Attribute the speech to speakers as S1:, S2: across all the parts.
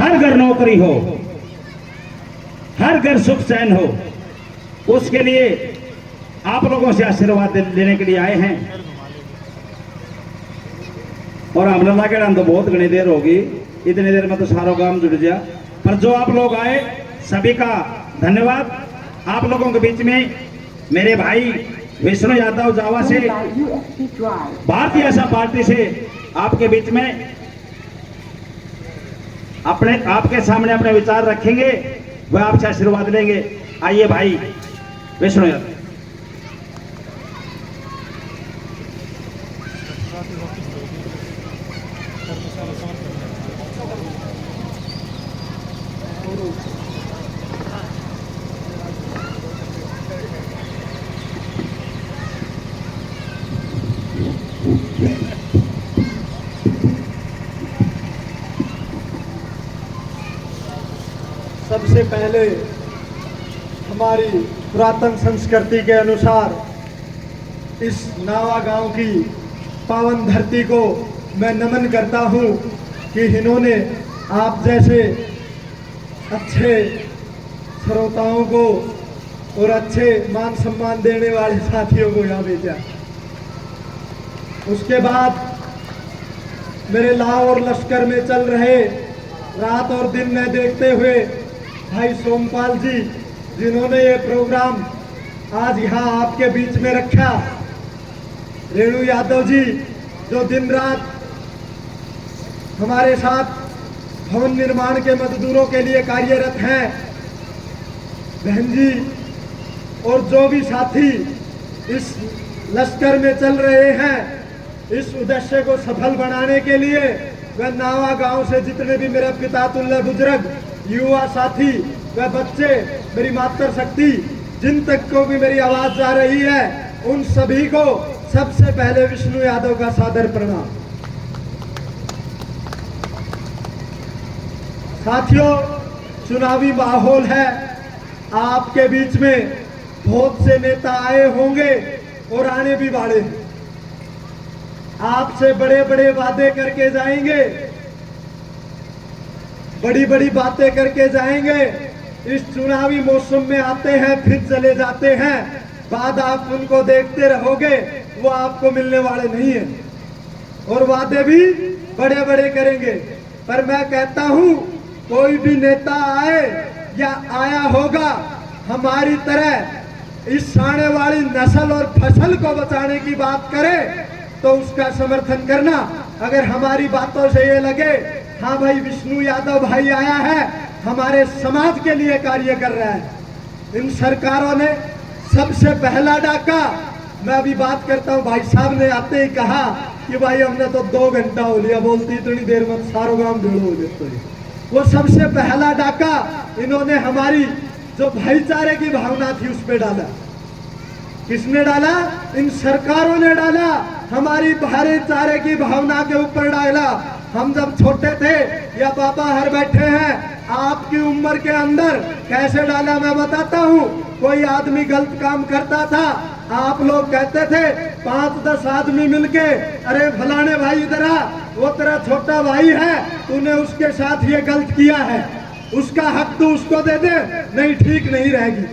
S1: हर घर नौकरी हो, हर घर सुख चैन हो, उसके लिए आप लोगों से आशीर्वाद लेने के लिए आए हैं। और हमने लगे तो बहुत घनी देर होगी, इतनी देर में तो सारा काम जुड़ गया, पर जो आप लोग आए सभी का धन्यवाद। आप लोगों के बीच में मेरे भाई विष्णु यादव जावा से, भारतीय जनता पार्टी से आपके बीच में आपके सामने अपने विचार रखेंगे, वह आपसे आशीर्वाद लेंगे। आइए भाई विष्णु यादव।
S2: सबसे पहले हमारी पुरातन संस्कृति के अनुसार इस नावा गांव की पावन धरती को मैं नमन करता हूं कि इन्होंने आप जैसे अच्छे श्रोताओं को और अच्छे मान सम्मान देने वाले साथियों को यहाँ भेजा। उसके बाद मेरे लाहौर लश्कर में चल रहे रात और दिन में देखते हुए भाई सोमपाल जी, जिन्होंने ये प्रोग्राम आज यहाँ आपके बीच में रखा, रेणु यादव जी जो दिन रात हमारे साथ भवन निर्माण के मजदूरों के लिए कार्यरत हैं, बहन जी, और जो भी साथी इस लश्कर में चल रहे हैं, इस उद्देश्य को सफल बनाने के लिए वह नावा गांव से जितने भी मेरे पितातुल्य बुजुर्ग, युवा साथी, वह बच्चे, मेरी मातृ शक्ति, जिन तक को भी मेरी आवाज जा रही है, उन सभी को सबसे पहले विष्णु यादव का सादर प्रणाम। साथियों, चुनावी माहौल है, आपके बीच में बहुत से नेता आए होंगे और आने भी वाले हैं। आपसे बड़े बड़े वादे करके जाएंगे, बड़ी बड़ी बातें करके जाएंगे। इस चुनावी मौसम में आते हैं फिर चले जाते हैं, बाद आप उनको देखते रहोगे, वो आपको मिलने वाले नहीं है, और वादे भी बड़े बड़े करेंगे। पर मैं कहता हूं, कोई भी नेता आए या आया होगा, हमारी तरह इस आने वाली नस्ल और फसल को बचाने की बात करे तो उसका समर्थन करना। अगर हमारी बातों से ये लगे हाँ भाई विष्णु यादव भाई आया है, हमारे समाज के लिए कार्य कर रहा है, इन सरकारों ने सबसे पहला डाका, मैं अभी बात करता हूँ, भाई साहब ने आते ही कहा कि भाई हमने तो 2 घंटा हो लिया, बोलती इतनी देर में सारो गांव भीड़ हो जाते हैं। वो सबसे पहला डाका इन्होंने हमारी जो भाईचारे की भावना थी उस पे डाला। किसने डाला? इन सरकारों ने डाला, हमारी भाईचारे की भावना के ऊपर डाला। हम जब छोटे थे या पापा हर बैठे हैं, आपकी उम्र के अंदर कैसे डाला मैं बताता हूँ। कोई आदमी गलत काम करता था, आप लोग कहते थे 5-10 आदमी मिलके, अरे फलाने भाई इधर आ, वो तेरा छोटा भाई है, तूने उसके साथ ये गलत किया है, उसका हक तू उसको दे दे, नहीं ठीक नहीं रहेगी।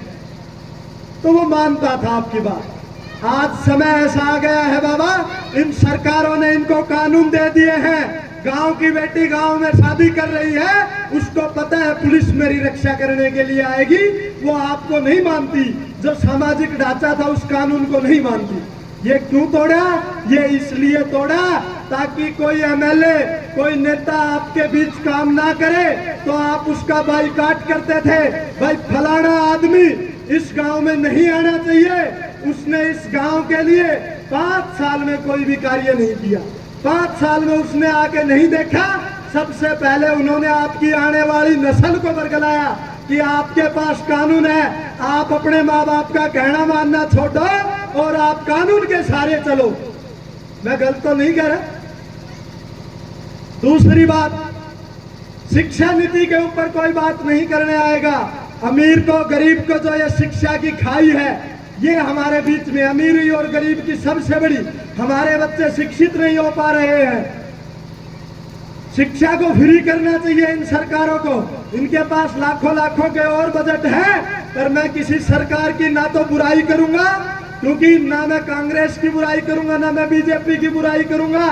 S2: तो वो मानता था आपकी बात। आज समय ऐसा आ गया है बाबा, इन सरकारों ने इनको कानून दे दिए हैं। गांव की बेटी गांव में शादी कर रही है, उसको पता है पुलिस मेरी रक्षा करने के लिए आएगी, वो आपको नहीं मानती। जो सामाजिक ढांचा था उस कानून को नहीं मानती। ये क्यों तोड़ा? ये इसलिए तोड़ा ताकि कोई एमएलए, कोई नेता आपके बीच काम ना करे तो आप उसका बाइकाट करते थे। भाई फलाना आदमी इस गांव में नहीं आना चाहिए, उसने इस गांव के लिए 5 साल में कोई भी कार्य नहीं किया, 5 साल में उसने आके नहीं देखा। सबसे पहले उन्होंने आपकी आने वाली नस्ल को बरगलाया कि आपके पास कानून है, आप अपने माँ बाप का कहना मानना छोड़ो और आप कानून के सहारे चलो। मैं गलत तो नहीं कह रहा। दूसरी बात, शिक्षा नीति के ऊपर कोई बात नहीं करने आएगा। अमीर को गरीब को जो ये शिक्षा की खाई है, ये हमारे बीच में अमीरी और गरीब की सबसे बड़ी, हमारे बच्चे शिक्षित नहीं हो पा रहे हैं। शिक्षा को फ्री करना चाहिए इन सरकारों को। इनके पास लाखों लाखों के और बजट है, पर मैं किसी सरकार की ना तो बुराई करूंगा, क्योंकि ना मैं कांग्रेस की बुराई करूंगा, ना मैं बीजेपी की बुराई करूंगा।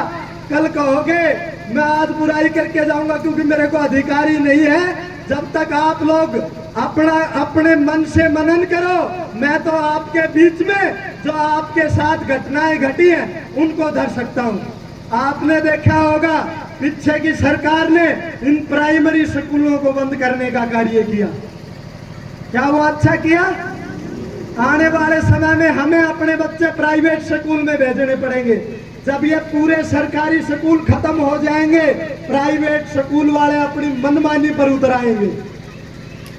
S2: कल कहोगे मैं आज बुराई करके जाऊंगा, क्योंकि मेरे को अधिकार ही नहीं है। जब तक आप लोग अपने मन से मनन करो, मैं तो आपके बीच में जो आपके साथ घटनाएं घटी हैं उनको धर सकता हूं। आपने देखा होगा पीछे की सरकार ने इन प्राइमरी स्कूलों को बंद करने का कार्य किया। क्या वो अच्छा किया? आने वाले समय में हमें अपने बच्चे प्राइवेट स्कूल में भेजने पड़ेंगे। जब ये पूरे सरकारी स्कूल खत्म हो जाएंगे, प्राइवेट स्कूल वाले अपनी मनमानी पर उतर आएंगे।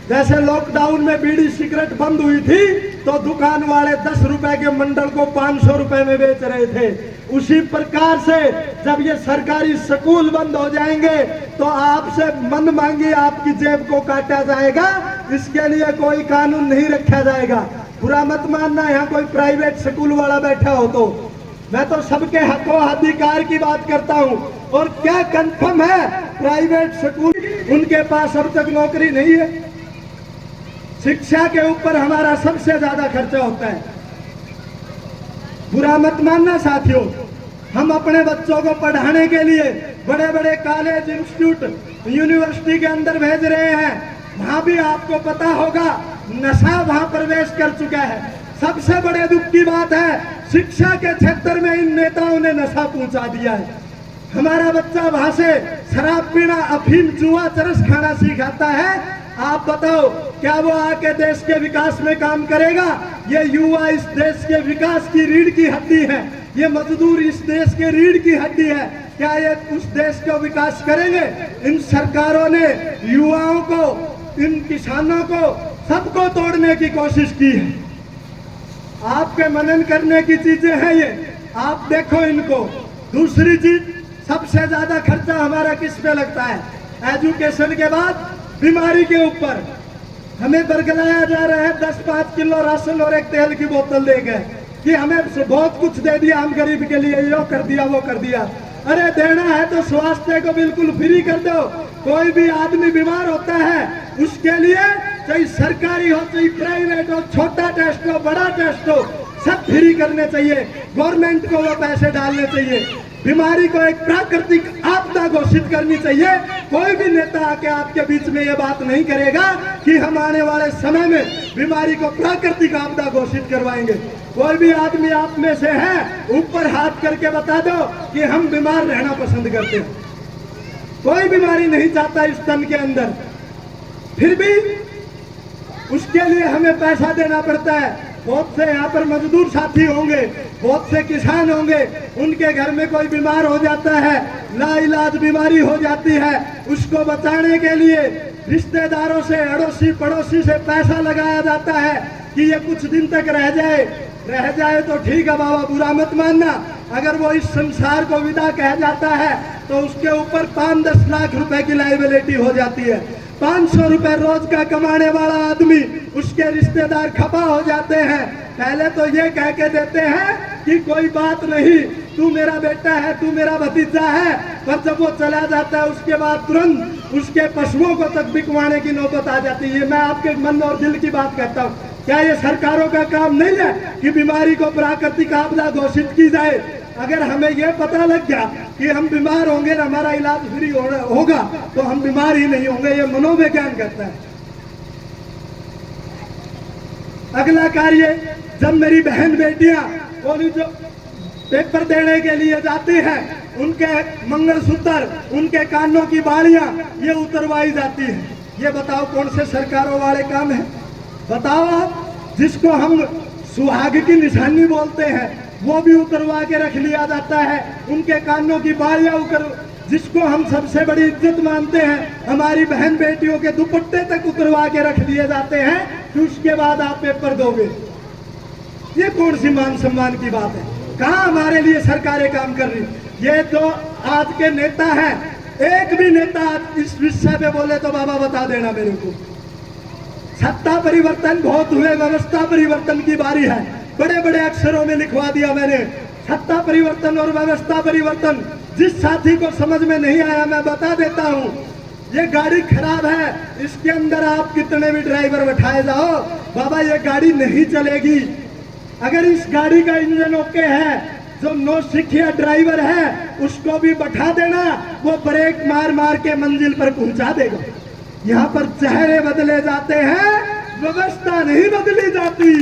S2: जैसे लॉकडाउन में बीड़ी सिगरेट बंद हुई थी तो दुकान वाले 10 रुपए के मंडल को 500 रुपए में बेच रहे थे, उसी प्रकार से जब ये सरकारी स्कूल बंद हो जाएंगे तो आपसे मन मांगी आपकी जेब को काटा जाएगा। इसके लिए कोई कानून नहीं रखा जाएगा। बुरा मत मानना यहाँ कोई प्राइवेट स्कूल वाला बैठा हो तो। मैं तो सबके हकों अधिकार की बात करता हूँ। और क्या कंफर्म है, प्राइवेट स्कूल उनके पास अब तक नौकरी नहीं है। शिक्षा के ऊपर हमारा सबसे ज्यादा खर्चा होता है। बुरा मत मानना साथियों, हम अपने बच्चों को पढ़ाने के लिए बड़े बड़े कॉलेज, इंस्टीट्यूट, यूनिवर्सिटी के अंदर भेज रहे हैं। वहां भी आपको पता होगा नशा वहां प्रवेश कर चुका है। सबसे बड़े दुख की बात है, शिक्षा के क्षेत्र में इन नेताओं ने नशा पहुंचा दिया है। हमारा बच्चा वहां से शराब पीना, अफीम, जुआ, चरस खाना सीखाता है। आप बताओ क्या वो आके देश के विकास में काम करेगा? ये युवा इस देश के विकास की रीढ़ की हड्डी है। ये मजदूर इस देश के रीढ़ की हड्डी है। क्या ये उस देश का विकास करेंगे? इन सरकारों ने युवाओं को, इन किसानों को, सबको तोड़ने की कोशिश की है। आपके मनन करने की चीजें हैं ये, आप देखो इनको। दूसरी चीज, सबसे ज्यादा खर्चा हमारा किस पे लगता है? एजुकेशन के बाद बीमारी के ऊपर। हमें बरगलाया जा रहा है 10-5 किलो राशन और एक तेल की बोतल दे गए कि हमें बहुत कुछ दे दिया, हम गरीब के लिए यो कर दिया, वो कर दिया। अरे देना है तो स्वास्थ्य को बिल्कुल फ्री कर दो। कोई भी आदमी बीमार होता है उसके लिए, चाहे सरकारी हो चाहे प्राइवेट हो, छोटा टेस्ट हो बड़ा टेस्ट हो, सब फ्री करने चाहिए। गवर्नमेंट को वो पैसे डालने चाहिए। बीमारी को एक प्राकृतिक आपदा घोषित करनी चाहिए। कोई भी नेता आके आपके बीच में ये बात नहीं करेगा कि हम आने वाले समय में बीमारी को प्राकृतिक आपदा घोषित करवाएंगे। कोई भी आदमी आप में से है, ऊपर हाथ करके बता दो कि हम बीमार रहना पसंद करते हैं। कोई बीमारी नहीं चाहता इस तन के अंदर, फिर भी उसके लिए हमें पैसा देना पड़ता है। बहुत से यहाँ पर मजदूर साथी होंगे, बहुत से किसान होंगे, उनके घर में कोई बीमार हो जाता है, लाइलाज बीमारी हो जाती है, उसको बचाने के लिए रिश्तेदारों से, अड़ोसी पड़ोसी से पैसा लगाया जाता है कि ये कुछ दिन तक रह जाए तो ठीक है बाबा, बुरा मत मानना। अगर वो इस संसार को विदा कह जाता है तो उसके ऊपर 5-10 लाख रुपए की लायबिलिटी हो जाती है। 500 रुपए रोज का कमाने वाला आदमी, उसके रिश्तेदार खपा हो जाते हैं। पहले तो ये कह के देते हैं कि कोई बात नहीं, तू मेरा बेटा है, तू मेरा भतीजा है, पर जब वो चला जाता है उसके बाद तुरंत उसके पशुओं को तक बिकवाने की नौबत आ जाती है। मैं आपके मन और दिल की बात कहता हूँ। क्या ये सरकारों का काम नहीं है कि बीमारी को प्राकृतिक आपदा घोषित की जाए? अगर हमें यह पता लग गया कि हम बीमार होंगे, हमारा इलाज फ्री होगा, तो हम बीमार ही नहीं होंगे। ये मनोविज्ञान कहता है। अगला कार्य, जब मेरी बहन बेटियां कॉलेज पेपर देने के लिए जाती हैं, उनके मंगलसूत्र, उनके कानों की बालियां ये उतरवाई जाती है। ये बताओ कौन से सरकारों वाले काम है? बताओ आप। जिसको हम सुहाग की निशानी बोलते हैं वो भी उतरवा के रख लिया जाता है। उनके कानों की बालियां जिसको हम सबसे बड़ी इज्जत मानते हैं, हमारी बहन बेटियों के दुपट्टे तक उतरवा के रख दिए जाते हैं कि उसके बाद आप पेपर दोगे। ये कौन सी मान सम्मान की बात है? कहाँ हमारे लिए सरकारें काम कर रही? ये जो आज के नेता हैं, एक भी नेता इस विषय पे बोले तो बाबा बता देना मेरे को। सत्ता परिवर्तन बहुत हुए, व्यवस्था परिवर्तन की बारी है। बड़े बड़े अक्षरों में लिखवा दिया मैंने, सत्ता परिवर्तन और व्यवस्था परिवर्तन जिस साथी को समझ में नहीं आया मैं बता देता हूँ, ये गाड़ी खराब है, इसके अंदर आप कितने भी ड्राइवर बैठाए जाओ बाबा ये गाड़ी नहीं चलेगी। अगर इस गाड़ी का इंजन ओके है, जो नौसिखिया ड्राइवर है उसको भी बैठा देना, वो ब्रेक मार मार के मंजिल पर पहुंचा देगा। यहाँ पर चेहरे बदले जाते हैं, व्यवस्था नहीं बदली जाती।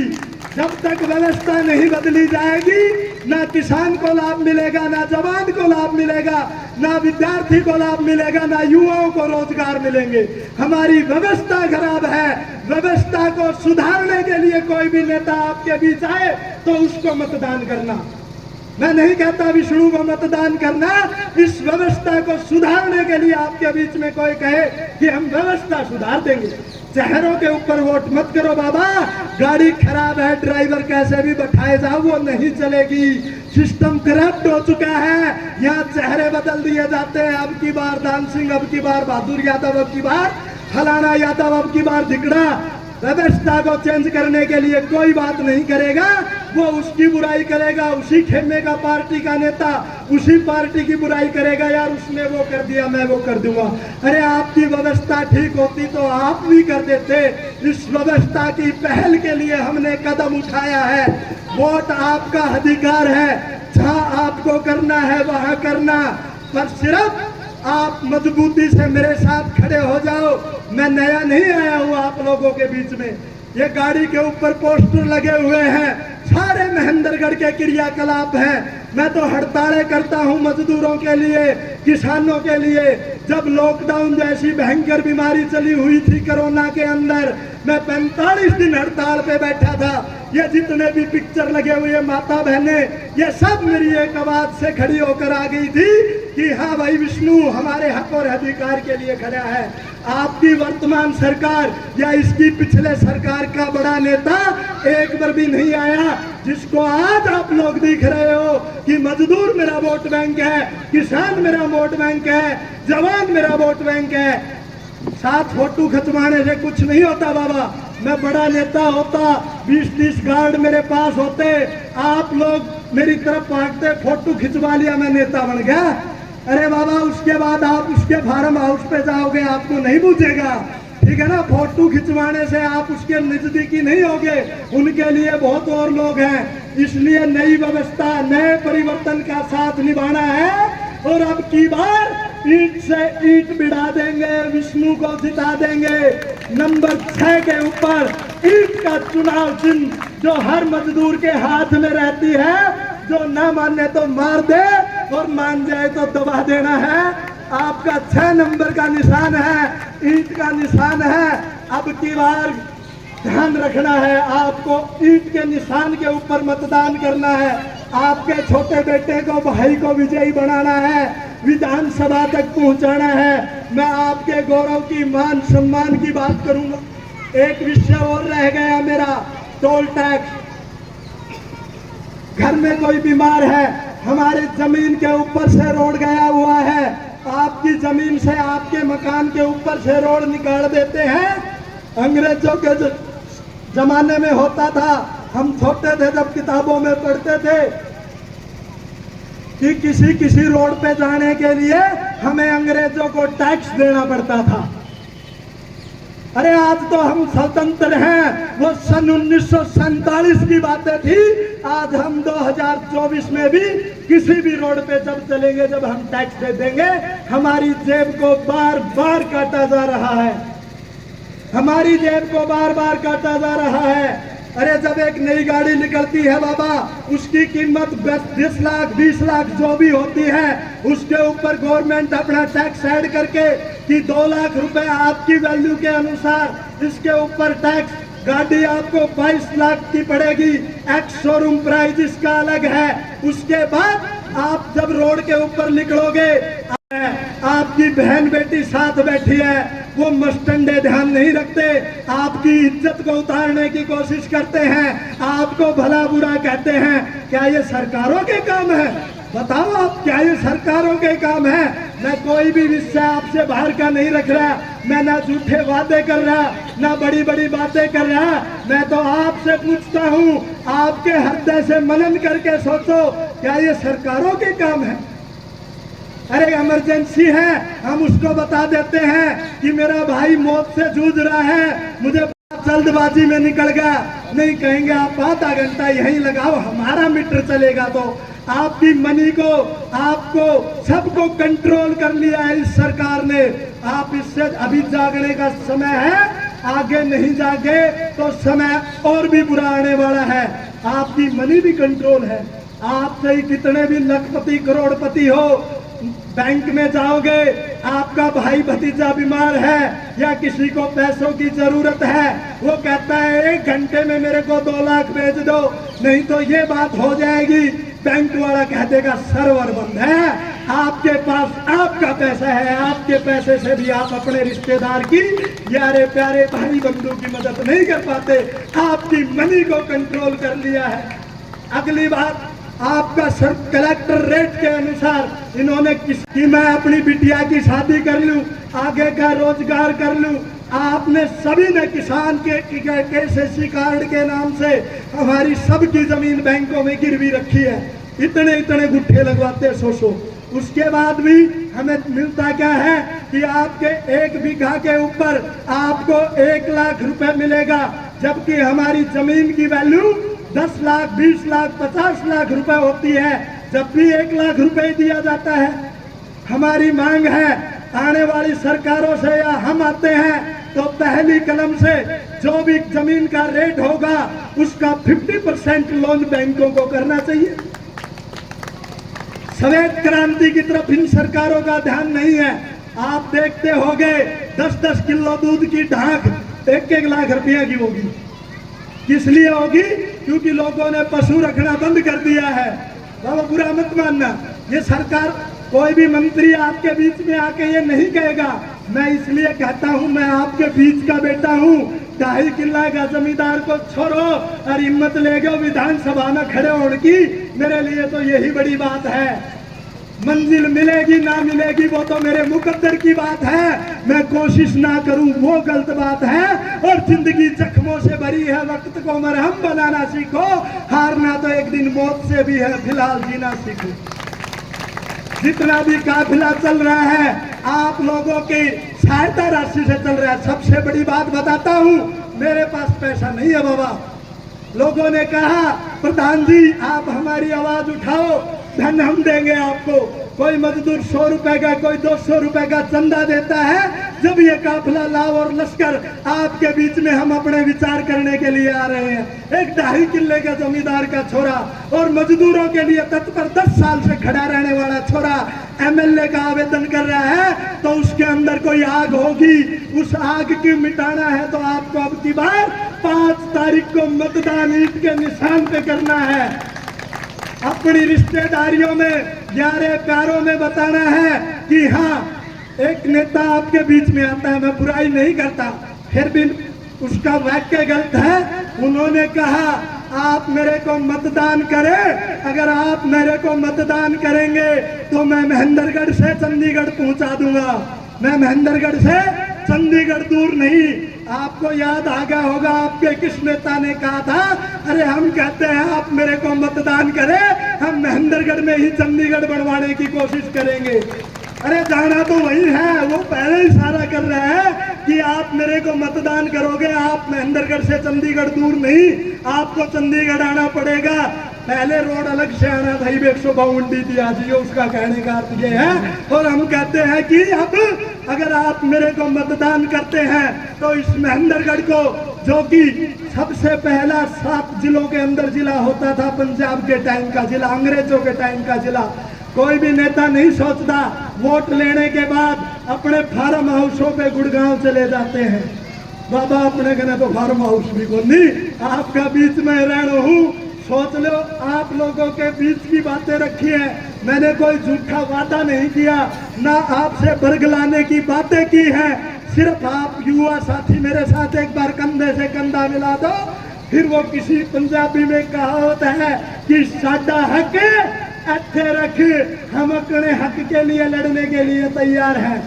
S2: जब तक व्यवस्था नहीं बदली जाएगी, ना किसान को लाभ मिलेगा, ना जवान को लाभ मिलेगा, ना विद्यार्थी को लाभ मिलेगा, ना युवाओं को रोजगार मिलेंगे। हमारी व्यवस्था खराब है। व्यवस्था को सुधारने के लिए कोई भी नेता आपके बीच आए तो उसको मतदान करना। मैं नहीं कहता विष्णु को मतदान करना, इस व्यवस्था को सुधारने के लिए आपके बीच में कोई कहे कि हम व्यवस्था सुधार देंगे, चेहरों के ऊपर वोट मत करो बाबा। गाड़ी खराब है, ड्राइवर कैसे भी बैठाए जाओ वो नहीं चलेगी। सिस्टम करप्ट हो चुका है, यहाँ चेहरे बदल दिए जाते हैं। अब की बार दान सिंह, अब की बार बहादुर यादव, अब की बार फलाना यादव, अब की बार धिकड़ा। व्यवस्था को चेंज करने के लिए कोई बात नहीं करेगा, वो उसकी बुराई करेगा। उसी खेमे का पार्टी का नेता उसी पार्टी की बुराई करेगा, यार उसने वो कर दिया मैं वो कर दूंगा। अरे आपकी व्यवस्था ठीक होती तो आप भी कर देते। इस व्यवस्था की पहल के लिए हमने कदम उठाया है। वोट आपका अधिकार है, जहां आपको करना है वहां करना, पर सिर्फ आप मजबूती से मेरे साथ खड़े हो जाओ। मैं नया नहीं आया हूँ आप लोगों के बीच में। ये गाड़ी के ऊपर पोस्टर लगे हुए हैं, सारे महेंद्रगढ़ के क्रियाकलाप हैं। मैं तो हड़तालें करता हूँ मजदूरों के लिए, किसानों के लिए। जब लॉकडाउन जैसी भयंकर बीमारी चली हुई थी कोरोना के अंदर, मैं 45 दिन हड़ताल पे बैठा था। ये जितने भी पिक्चर लगे हुए माता बहने, ये सब मेरी एक आवाज से खड़ी होकर आ गई थी कि हाँ भाई विष्णु हमारे हक और अधिकार के लिए खड़ा है। आपकी वर्तमान सरकार या इसकी पिछले सरकार का बड़ा नेता एक बार भी नहीं आया जिसको आज आप लोग दिख रहे हो कि मजदूर मेरा वोट बैंक है, किसान मेरा वोट बैंक है, जवान मेरा वोट बैंक है। साथ फोटो खिंचवाने से कुछ नहीं होता बाबा। मैं बड़ा नेता होता, 20-30 गार्ड मेरे पास होते, आप लोग मेरी तरफ भागते, फोटो खिंचवा लिया मैं नेता बन गया। अरे बाबा उसके बाद आप उसके फार्म हाउस पे जाओगे आपको नहीं पूछेगा, ठीक है ना। फोटो खिंचवाने से आप उसके नजदीकी नहीं होगे, उनके लिए बहुत और लोग हैं। इसलिए नई व्यवस्था, नए परिवर्तन का साथ निभाना है। और अब की बार ईंट से ईंट बिठा देंगे, विष्णु को जिता देंगे। नंबर 6 के ऊपर ईंट का चुनाव चिन्ह जो हर मजदूर के हाथ में रहती है, जो ना माने तो मार दे और मान जाए तो दबा देना है। आपका 6 नंबर का निशान है, ईंट का निशान है। अब की बार ध्यान रखना है, आपको ईंट के निशान के ऊपर मतदान करना है। आपके छोटे बेटे को, भाई को विजयी बनाना है, विधानसभा तक पहुंचाना है। मैं आपके गौरव की, मान सम्मान की बात करूंगा। एक विषय और रह गया मेरा, टोल टैक्स। घर में कोई बीमार है, हमारी जमीन के ऊपर से रोड गया हुआ है, आपकी जमीन से, आपके मकान के ऊपर से रोड निकाल देते हैं। अंग्रेजों के जमाने में होता था, हम छोटे थे जब किताबों में पढ़ते थे कि किसी रोड पे जाने के लिए हमें अंग्रेजों को टैक्स देना पड़ता था। अरे आज तो हम स्वतंत्र हैं, वो सन 1947 की बातें थी। आज हम 2024 में भी किसी भी रोड पे जब चलेंगे, जब हम टैक्स दे देंगे, हमारी जेब को बार बार काटा जा रहा है, हमारी जेब को बार बार काटा जा रहा है। अरे जब एक नई गाड़ी निकलती है बाबा, उसकी कीमत 10 लाख 20 लाख जो भी होती है, उसके ऊपर गवर्नमेंट अपना टैक्स ऐड करके कि 2 लाख रुपए आपकी वैल्यू के अनुसार इसके ऊपर टैक्स। गाड़ी आपको 22 लाख की पड़ेगी, एक्स शोरूम प्राइस इसका अलग है। उसके बाद आप जब रोड के ऊपर निकलोगे, आपकी बहन बेटी साथ बैठी है, वो मस्टंडे ध्यान नहीं रखते, आपकी इज्जत को उतारने की कोशिश करते हैं, आपको भला बुरा कहते हैं। क्या ये सरकारों के काम है? बताओ आप, क्या ये सरकारों के काम है? मैं कोई भी विषय आपसे बाहर का नहीं रख रहा, मैं ना झूठे वादे कर रहा, ना बड़ी बड़ी बातें कर रहा। मैं तो आपसे पूछता हूँ, आपके हृदय से मनन करके सोचो, क्या ये सरकारों के काम है? अरे इमरजेंसी है, हम उसको बता देते हैं कि मेरा भाई मौत से जूझ रहा है, मुझे जल्दबाजी में निकल गया। नहीं कहेंगे आप आधा घंटा यहीं लगाओ, हमारा मीटर चलेगा। तो आपकी मनी को, आपको सबको कंट्रोल कर लिया है इस सरकार ने। आप इससे अभी जागने का समय है, आगे नहीं जागे तो समय और भी बुरा आने वाला है। आपकी मनी भी कंट्रोल है। आप चाहे कितने भी लखपति करोड़पति हो, बैंक में जाओगे, आपका भाई भतीजा बीमार है या किसी को पैसों की जरूरत है, वो कहता है 1 घंटे में मेरे को 2 लाख भेज दो, नहीं तो ये बात हो जाएगी। बैंक वाला कह देगा सर्वर बंद है। आपके पास आपका पैसा है, आपके पैसे से भी आप अपने रिश्तेदार की, यारे प्यारे भाई बंधु की मदद नहीं कर पाते। आपकी मनी को कंट्रोल कर लिया है। अगली बात, आपका सब कलेक्टर रेट के अनुसार इन्होंने कि मैं अपनी बिटिया की शादी कर लूं, आगे का रोजगार कर लूं। आपने सभी ने किसान के KCC कार्ड के नाम से हमारी सबकी जमीन बैंकों में गिरवी रखी है। इतने इतने गुट्ठे लगवाते 100। उसके बाद भी हमें मिलता क्या है कि आपके 1 बीघा के ऊपर आपको 1 लाख रुपए मिलेगा, जबकि हमारी जमीन की वैल्यू 10 लाख, 20 लाख, 50 लाख रुपए होती है। जब भी 1 लाख रुपए दिया जाता है। हमारी मांग है आने वाली सरकारों से, या हम आते हैं तो पहली कलम से जो भी जमीन का रेट होगा उसका 50% लोन बैंकों को करना चाहिए। श्वेत क्रांति की तरफ इन सरकारों का ध्यान नहीं है। आप देखते होंगे 10-10 किलो दूध की ढाक 1-1 लाख रुपया की होगी। किस लिए होगी? क्योंकि लोगों ने पशु रखना बंद कर दिया है। बाबा बुरा मत मानना, ये सरकार, कोई भी मंत्री आपके बीच में आके ये नहीं कहेगा। मैं इसलिए कहता हूँ, मैं आपके बीच का बेटा हूँ। 2.5 किला का जमींदार को छोड़ो और हिम्मत ले गए विधानसभा में खड़े होने की, मेरे लिए तो यही बड़ी बात है। मंजिल मिलेगी ना मिलेगी वो तो मेरे मुकद्दर की बात है, मैं कोशिश ना करूं वो गलत बात है। और जिंदगी जख्मों से भरी है, वक्त को मरहम बनाना सीखो, हारना तो एक दिन मौत से भी है, फिलहाल जीना सीखो। जितना भी काफिला चल रहा है आप लोगों की सहायता राशि से चल रहा है। सबसे बड़ी बात बताता हूं, मेरे पास पैसा नहीं है बाबा। लोगों ने कहा प्रधान जी आप हमारी आवाज उठाओ, धन हम देंगे आपको। कोई मजदूर 100 रुपए का, कोई 200 रुपए का चंदा देता है। जब ये काफिला लाव और लश्कर आपके बीच में हम अपने विचार करने के लिए आ रहे हैं, एक 2.5 किले का जमींदार का छोरा और मजदूरों के लिए तत्पर 10 साल से खड़ा रहने वाला छोरा MLA का आवेदन कर रहा है, तो उसके अंदर कोई आग होगी। उस आग की मिटाना है तो आपको अब की बार 5 तारीख को मतदान ईंट के निशान पे करना है। अपनी रिश्तेदारियों में, यारे प्यारों में बताना है कि हाँ एक नेता आपके बीच में आता है, मैं बुराई नहीं करता, फिर भी उसका वाक्य गलत है। उन्होंने कहा आप मेरे को मतदान करें, अगर आप मेरे को मतदान करेंगे तो मैं महेंद्रगढ़ से चंडीगढ़ पहुंचा दूंगा। मैं महेंद्रगढ़ से चंडीगढ़ दूर नहीं। आपको याद आ गया होगा आपके किस नेता ने कहा था, अरे हम कहते हैं आप मेरे को मतदान करें, हम महेंद्रगढ़ में ही चंडीगढ़ बनवाने की कोशिश करेंगे। अरे जाना तो वही है, वो पहले ही इशारा कर रहा है कि आप मेरे को मतदान करोगे, आप महेंद्रगढ़ से चंडीगढ़ दूर नहीं, आपको चंडीगढ़ आना पड़ेगा। पहले रोड अलग से आना था, 152 थी, आज ये उसका कहने का अर्थ ये है। और हम कहते हैं कि अब अगर आप मेरे को मतदान करते हैं तो इस महेंद्रगढ़ को, जो कि सबसे पहला 7 जिलों के अंदर जिला होता था, पंजाब के टाइम का जिला, अंग्रेजों के टाइम का जिला, कोई भी नेता नहीं सोचता वोट लेने के बाद अपने फार्म हाउसों पे गुड़गांव चले जाते हैं। बाबा अपने कहने तो फार्म हाउस भी को नहीं, आपका बीच में रहना हूँ। सोच लो, आप लोगों के बीच की बातें रखी है, मैंने कोई झूठा वादा नहीं किया, ना आपसे बरगलाने की बातें की है। सिर्फ आप युवा साथी मेरे साथ एक बार कंधे से कंधा मिला दो, फिर वो किसी पंजाबी में कहावत है कि साडा हक अच्छे रख, हम अपने हक के लिए लड़ने के लिए तैयार हैं।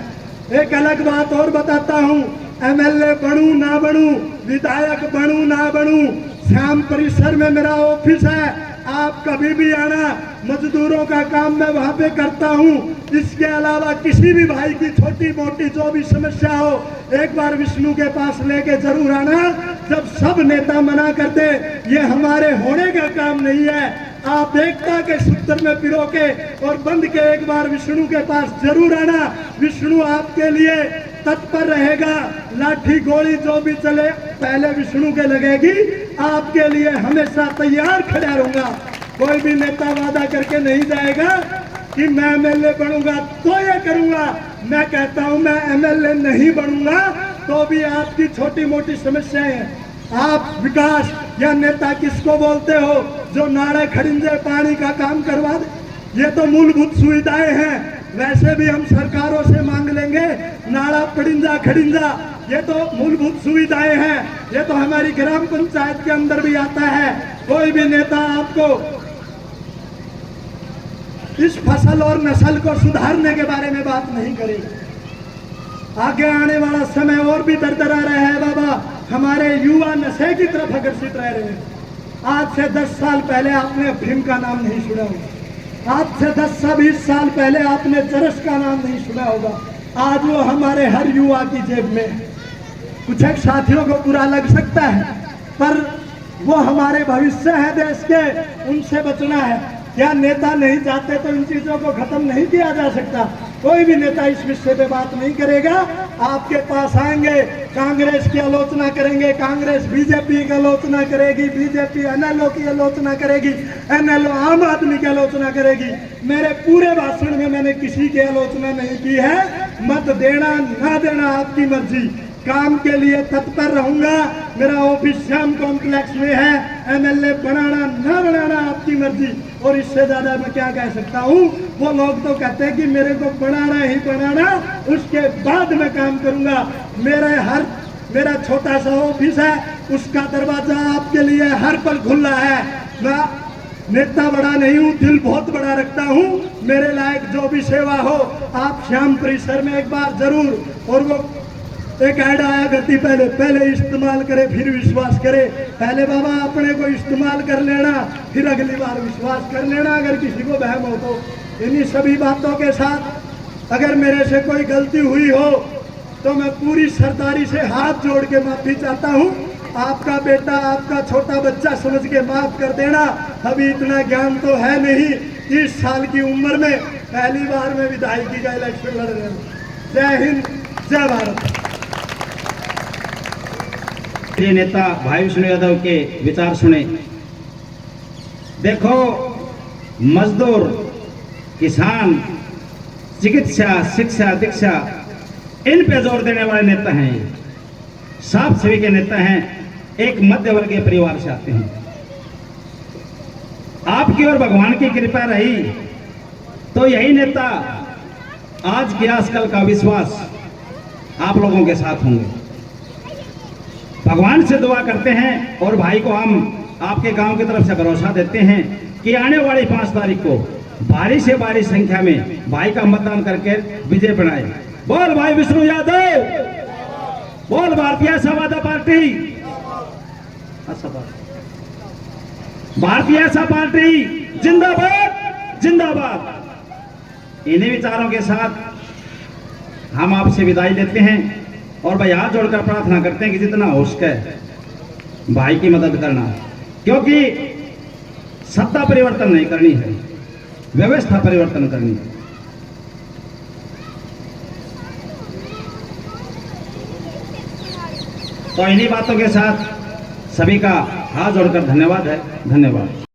S2: एक अलग बात और बताता हूँ, MLA बनूं ना बनूं, विधायक बनूं ना बनूं, श्याम परिसर में मेरा ऑफिस है। आप कभी भी आना, मजदूरों का काम मैं वहां पे करता हूं। इसके अलावा किसी भी भाई की छोटी मोटी जो भी समस्या हो, एक बार विष्णु के पास लेके जरूर आना। जब सब नेता मना करते, ये हमारे होने का काम नहीं है। आप एकता के सूत्र में पिरो के और बंध के एक बार विष्णु के पास जरूर आना। विष्णु आपके लिए तत्पर रहेगा। लाठी गोली जो भी चले पहले विष्णु के लगेगी। आपके लिए हमेशा तैयार खड़ा रहूंगा। कोई भी नेता वादा करके नहीं जाएगा कि मैं एमएलए बनूंगा तो ये करूंगा। मैं कहता हूं मैं एमएलए नहीं बनूंगा तो भी आपकी छोटी मोटी समस्याएं हैं। आप विकास या नेता किसको बोलते हो जो नाले खड़िंजे पानी का काम करवा दे? ये तो मूलभूत सुविधाएं हैं। वैसे भी हम सरकारों से मांग लेंगे नाला पड़िंजा खड़िंजा, ये तो मूलभूत सुविधाएं हैं। ये तो हमारी ग्राम पंचायत के अंदर भी आता है। कोई भी नेता आपको इस फसल और नस्ल को सुधारने के बारे में बात नहीं करेगा। आगे आने वाला समय और भी दरदरा रहा है बाबा। हमारे युवा नशे की तरफ आकर्षित रह रहे हैं। आज से 10 साल पहले आपने अफीम का नाम नहीं सुना होगा। आज से 10-20 साल पहले आपने चरस का नाम नहीं सुना होगा। आज वो हमारे हर युवा की जेब में है। कुछ एक साथियों को बुरा लग सकता है, पर वो हमारे भविष्य है देश के, उनसे बचना है। क्या नेता नहीं चाहते तो इन चीजों को खत्म नहीं किया जा सकता? कोई भी नेता इस विषय पे बात नहीं करेगा। आपके पास आएंगे, कांग्रेस की आलोचना करेंगे, कांग्रेस बीजेपी की आलोचना करेगी, बीजेपी एनएलओ की आलोचना करेगी, एनएलओ आम आदमी की आलोचना करेगी। मेरे पूरे भाषण में मैंने किसी की आलोचना नहीं की है। मत देना ना देना आपकी मर्जी। काम के लिए तत्पर रहूंगा। मेरा ऑफिस श्याम कॉम्प्लेक्स में है। एमएलए बनाना ना बनाना आपकी मर्जी। और इससे ज्यादा मैं क्या कह सकता हूँ? वो लोग तो कहते हैं कि मेरे को बनाना ही बनाना, उसके बाद मैं काम करूंगा। मेरा छोटा सा ऑफिस है, उसका दरवाजा आपके लिए हर पल खुला है। मैं नेता बड़ा नहीं हूँ, दिल बहुत बड़ा रखता हूँ। मेरे लायक जो भी सेवा हो आप श्याम परिसर में एक बार जरूर। और वो एक ऐड आया करती, पहले इस्तेमाल करे फिर विश्वास करे। पहले बाबा अपने को इस्तेमाल कर लेना, फिर अगली बार विश्वास कर लेना अगर किसी को वहम हो तो। इन्हीं सभी बातों के साथ अगर मेरे से कोई गलती हुई हो तो मैं पूरी सरदारी से हाथ जोड़ के माफी चाहता हूँ। आपका बेटा, आपका छोटा बच्चा समझ के माफ कर देना। अभी इतना ज्ञान तो है नहीं। 30 साल की उम्र में पहली बार मैं विधायकी का इलेक्शन लड़ रहा हूँ। जय हिंद, जय भारत।
S1: नेता भाई विष्णु यादव के विचार सुने। देखो, मजदूर, किसान, चिकित्सा, शिक्षा, दीक्षा, इन पे जोर देने वाले नेता हैं। ये साफ सभी के नेता हैं। एक मध्य वर्गीय परिवार से आते हैं। आपकी और भगवान की कृपा रही तो यही नेता आज की आजकल का विश्वास आप लोगों के साथ होंगे। भगवान से दुआ करते हैं और भाई को हम आपके गांव की तरफ से भरोसा देते हैं कि आने वाली 5 तारीख को भारी से भारी संख्या में भाई का मतदान करके विजय बनाए। बोल भाई विष्णु यादव, बोल भारतीय समाजवादी पार्टी, भारतीय जनता पार्टी जिंदाबाद, जिंदाबाद। इन्हीं विचारों के साथ हम आपसे विदाई लेते हैं और भाई हाथ जोड़कर प्रार्थना करते हैं कि जितना हो सके भाई की मदद करना, क्योंकि सत्ता परिवर्तन नहीं करनी है, व्यवस्था परिवर्तन करनी है। तो इन्हीं बातों के साथ सभी का हाथ जोड़कर धन्यवाद है। धन्यवाद।